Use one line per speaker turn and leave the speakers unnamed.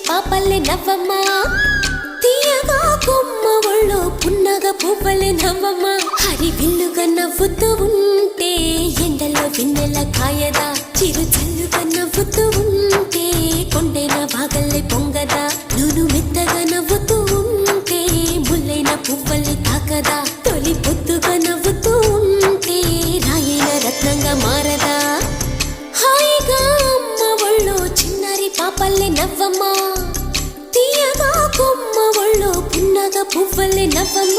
పాపల్లే నవ్వమ్మ తీయగా కొమ్మ ఒళ్ళో పున్నగ పువ్వలే నవ్వమ్మ హరి విల్లుగా నవ్వుతూ ఉంటే ఎండలో వెన్నెల కాయదా చిరు చల్లుగా నవ్వుతూ ఉంటే కొండైన భాగల్లే పొంగదా నూను మెత్తగా నవ్వుతూ ఉంటే ముల్లైన పువ్వల్ని తాకదా తొలి పొద్దుగా నవ్వుతూ ఉంటే రాయైన రత్నంగా మారదా హాయిగా అమ్మ ఒళ్ళో చిన్నారి పాపల్లే నవ్వమ్మ తీయగా కొమ్మ ఒళ్ళో పున్నగ పువ్వలే నవ్వమ్మ